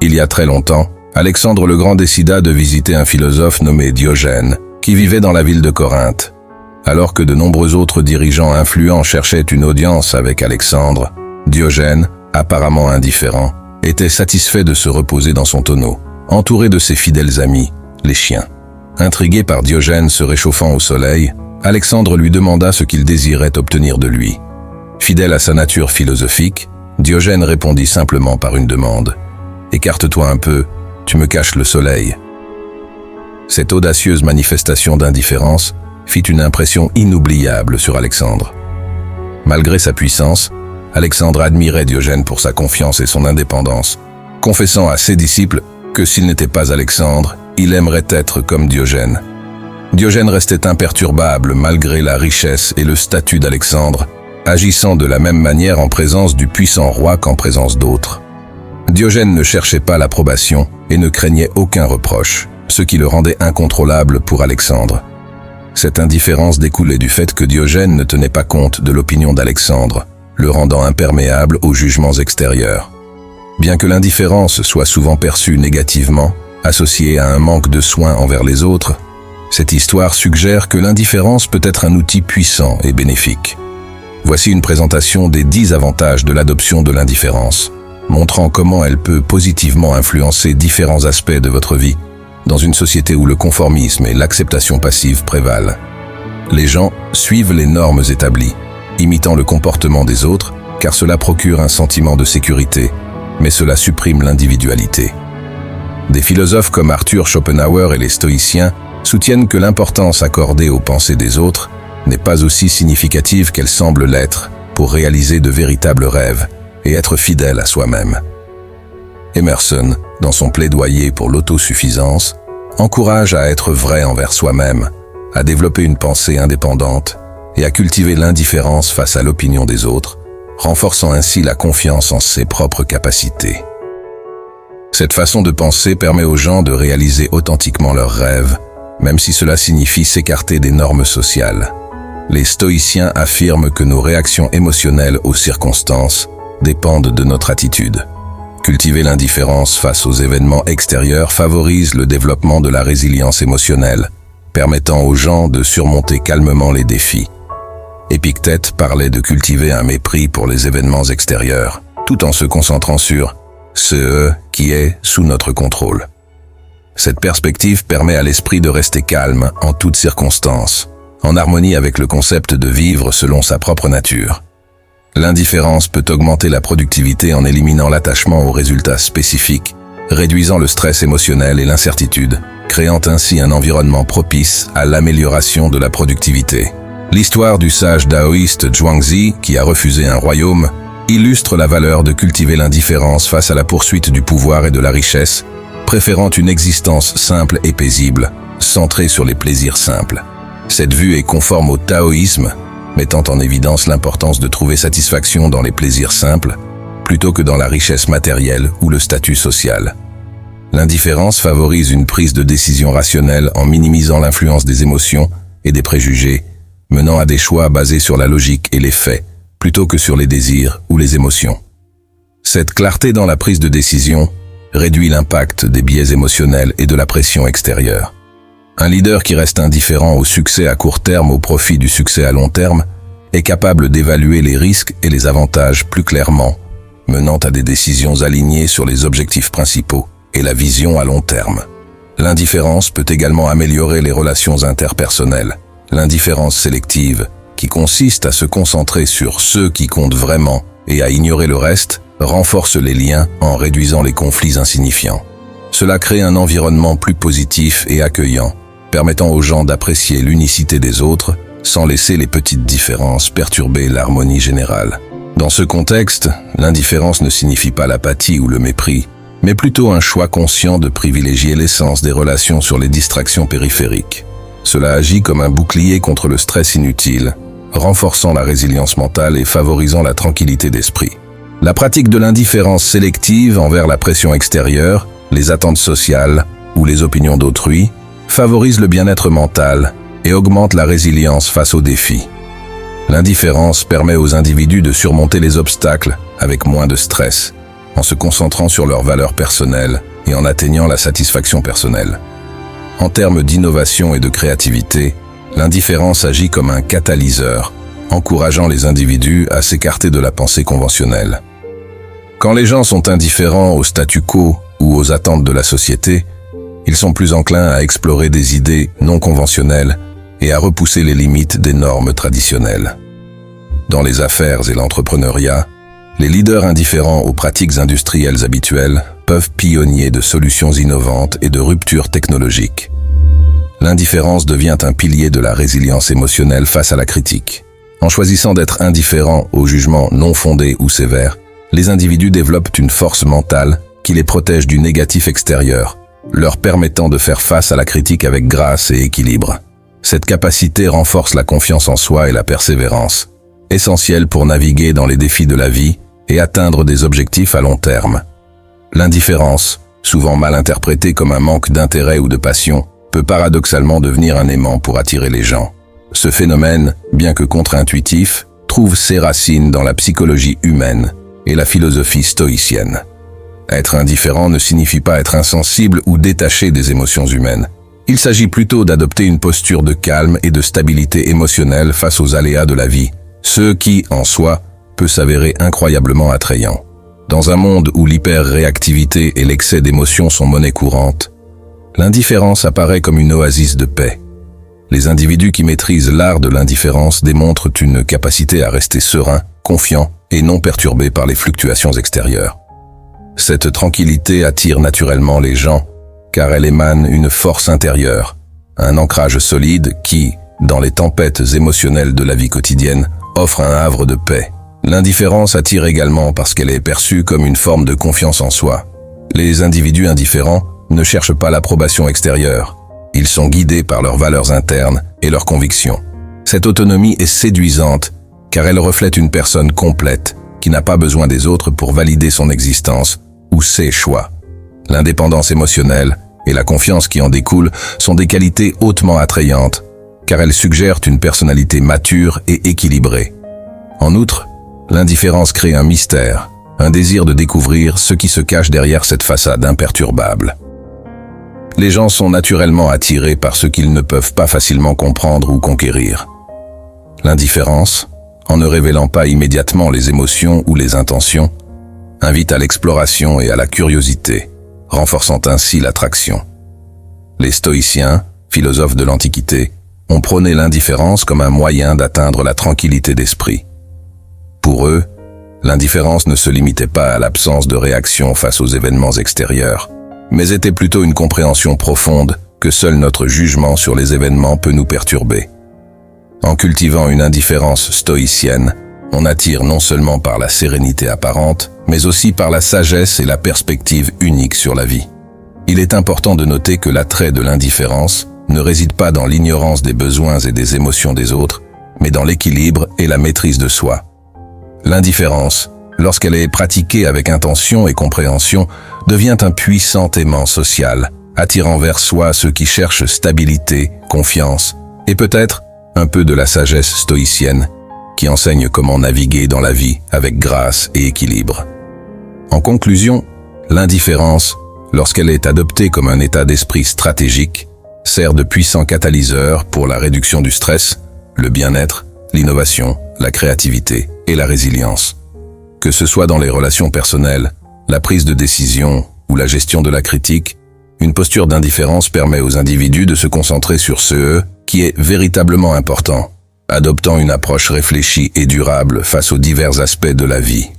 Il y a très longtemps, Alexandre le Grand décida de visiter un philosophe nommé Diogène, qui vivait dans la ville de Corinthe. Alors que de nombreux autres dirigeants influents cherchaient une audience avec Alexandre, Diogène, apparemment indifférent, était satisfait de se reposer dans son tonneau, entouré de ses fidèles amis, les chiens. Intrigué par Diogène se réchauffant au soleil, Alexandre lui demanda ce qu'il désirait obtenir de lui. Fidèle à sa nature philosophique, Diogène répondit simplement par une demande. « Écarte-toi un peu, tu me caches le soleil. » Cette audacieuse manifestation d'indifférence fit une impression inoubliable sur Alexandre. Malgré sa puissance, Alexandre admirait Diogène pour sa confiance et son indépendance, confessant à ses disciples que s'il n'était pas Alexandre, il aimerait être comme Diogène. Diogène restait imperturbable malgré la richesse et le statut d'Alexandre, agissant de la même manière en présence du puissant roi qu'en présence d'autres. Diogène ne cherchait pas l'approbation et ne craignait aucun reproche, ce qui le rendait incontrôlable pour Alexandre. Cette indifférence découlait du fait que Diogène ne tenait pas compte de l'opinion d'Alexandre, le rendant imperméable aux jugements extérieurs. Bien que l'indifférence soit souvent perçue négativement, associée à un manque de soin envers les autres, cette histoire suggère que l'indifférence peut être un outil puissant et bénéfique. Voici une présentation des 10 avantages de l'adoption de l'indifférence, montrant comment elle peut positivement influencer différents aspects de votre vie, dans une société où le conformisme et l'acceptation passive prévalent. Les gens suivent les normes établies, imitant le comportement des autres, car cela procure un sentiment de sécurité, mais cela supprime l'individualité. Des philosophes comme Arthur Schopenhauer et les stoïciens soutiennent que l'importance accordée aux pensées des autres n'est pas aussi significative qu'elle semble l'être pour réaliser de véritables rêves et être fidèle à soi-même. Emerson, dans son plaidoyer pour l'autosuffisance, encourage à être vrai envers soi-même, à développer une pensée indépendante et à cultiver l'indifférence face à l'opinion des autres, renforçant ainsi la confiance en ses propres capacités. Cette façon de penser permet aux gens de réaliser authentiquement leurs rêves, même si cela signifie s'écarter des normes sociales. Les stoïciens affirment que nos réactions émotionnelles aux circonstances dépendent de notre attitude. Cultiver l'indifférence face aux événements extérieurs favorise le développement de la résilience émotionnelle, permettant aux gens de surmonter calmement les défis. Épictète parlait de cultiver un mépris pour les événements extérieurs, tout en se concentrant sur ce qui est sous notre contrôle. Cette perspective permet à l'esprit de rester calme en toutes circonstances, en harmonie avec le concept de vivre selon sa propre nature. L'indifférence peut augmenter la productivité en éliminant l'attachement aux résultats spécifiques, réduisant le stress émotionnel et l'incertitude, créant ainsi un environnement propice à l'amélioration de la productivité. L'histoire du sage taoïste Zhuangzi, qui a refusé un royaume, illustre la valeur de cultiver l'indifférence face à la poursuite du pouvoir et de la richesse, préférant une existence simple et paisible, centrée sur les plaisirs simples. Cette vue est conforme au taoïsme, mettant en évidence l'importance de trouver satisfaction dans les plaisirs simples, plutôt que dans la richesse matérielle ou le statut social. L'indifférence favorise une prise de décision rationnelle en minimisant l'influence des émotions et des préjugés, menant à des choix basés sur la logique et les faits, plutôt que sur les désirs ou les émotions. Cette clarté dans la prise de décision réduit l'impact des biais émotionnels et de la pression extérieure. Un leader qui reste indifférent au succès à court terme au profit du succès à long terme est capable d'évaluer les risques et les avantages plus clairement, menant à des décisions alignées sur les objectifs principaux et la vision à long terme. L'indifférence peut également améliorer les relations interpersonnelles. L'indifférence sélective, qui consiste à se concentrer sur ceux qui comptent vraiment et à ignorer le reste, renforce les liens en réduisant les conflits insignifiants. Cela crée un environnement plus positif et accueillant, permettant aux gens d'apprécier l'unicité des autres sans laisser les petites différences perturber l'harmonie générale. Dans ce contexte, l'indifférence ne signifie pas l'apathie ou le mépris, mais plutôt un choix conscient de privilégier l'essence des relations sur les distractions périphériques. Cela agit comme un bouclier contre le stress inutile, renforçant la résilience mentale et favorisant la tranquillité d'esprit. La pratique de l'indifférence sélective envers la pression extérieure, les attentes sociales ou les opinions d'autrui favorise le bien-être mental et augmente la résilience face aux défis. L'indifférence permet aux individus de surmonter les obstacles avec moins de stress, en se concentrant sur leurs valeurs personnelles et en atteignant la satisfaction personnelle. En termes d'innovation et de créativité, l'indifférence agit comme un catalyseur, encourageant les individus à s'écarter de la pensée conventionnelle. Quand les gens sont indifférents au statu quo ou aux attentes de la société, ils sont plus enclins à explorer des idées non conventionnelles et à repousser les limites des normes traditionnelles. Dans les affaires et l'entrepreneuriat, les leaders indifférents aux pratiques industrielles habituelles peuvent pionnier de solutions innovantes et de ruptures technologiques. L'indifférence devient un pilier de la résilience émotionnelle face à la critique. En choisissant d'être indifférents aux jugements non fondés ou sévères, les individus développent une force mentale qui les protège du négatif extérieur, leur permettant de faire face à la critique avec grâce et équilibre. Cette capacité renforce la confiance en soi et la persévérance, essentielle pour naviguer dans les défis de la vie et atteindre des objectifs à long terme. L'indifférence, souvent mal interprétée comme un manque d'intérêt ou de passion, peut paradoxalement devenir un aimant pour attirer les gens. Ce phénomène, bien que contre-intuitif, trouve ses racines dans la psychologie humaine et la philosophie stoïcienne. Être indifférent ne signifie pas être insensible ou détaché des émotions humaines. Il s'agit plutôt d'adopter une posture de calme et de stabilité émotionnelle face aux aléas de la vie, ce qui, en soi, peut s'avérer incroyablement attrayant. Dans un monde où l'hyper-réactivité et l'excès d'émotions sont monnaie courante, l'indifférence apparaît comme une oasis de paix. Les individus qui maîtrisent l'art de l'indifférence démontrent une capacité à rester serein, confiant et non perturbé par les fluctuations extérieures. Cette tranquillité attire naturellement les gens, car elle émane une force intérieure, un ancrage solide qui, dans les tempêtes émotionnelles de la vie quotidienne, offre un havre de paix. L'indifférence attire également parce qu'elle est perçue comme une forme de confiance en soi. Les individus indifférents ne cherchent pas l'approbation extérieure. Ils sont guidés par leurs valeurs internes et leurs convictions. Cette autonomie est séduisante car elle reflète une personne complète qui n'a pas besoin des autres pour valider son existence ou ses choix. L'indépendance émotionnelle et la confiance qui en découle sont des qualités hautement attrayantes car elles suggèrent une personnalité mature et équilibrée. En outre, l'indifférence crée un mystère, un désir de découvrir ce qui se cache derrière cette façade imperturbable. Les gens sont naturellement attirés par ce qu'ils ne peuvent pas facilement comprendre ou conquérir. L'indifférence, en ne révélant pas immédiatement les émotions ou les intentions, invite à l'exploration et à la curiosité, renforçant ainsi l'attraction. Les stoïciens, philosophes de l'Antiquité, ont prôné l'indifférence comme un moyen d'atteindre la tranquillité d'esprit. Pour eux, l'indifférence ne se limitait pas à l'absence de réaction face aux événements extérieurs, mais était plutôt une compréhension profonde que seul notre jugement sur les événements peut nous perturber. En cultivant une indifférence stoïcienne, on attire non seulement par la sérénité apparente, mais aussi par la sagesse et la perspective unique sur la vie. Il est important de noter que l'attrait de l'indifférence ne réside pas dans l'ignorance des besoins et des émotions des autres, mais dans l'équilibre et la maîtrise de soi. L'indifférence, lorsqu'elle est pratiquée avec intention et compréhension, devient un puissant aimant social, attirant vers soi ceux qui cherchent stabilité, confiance et peut-être un peu de la sagesse stoïcienne qui enseigne comment naviguer dans la vie avec grâce et équilibre. En conclusion, l'indifférence, lorsqu'elle est adoptée comme un état d'esprit stratégique, sert de puissant catalyseur pour la réduction du stress, le bien-être, l'innovation, la créativité et la résilience. Que ce soit dans les relations personnelles, la prise de décision ou la gestion de la critique, une posture d'indifférence permet aux individus de se concentrer sur ce qui est véritablement important, adoptant une approche réfléchie et durable face aux divers aspects de la vie.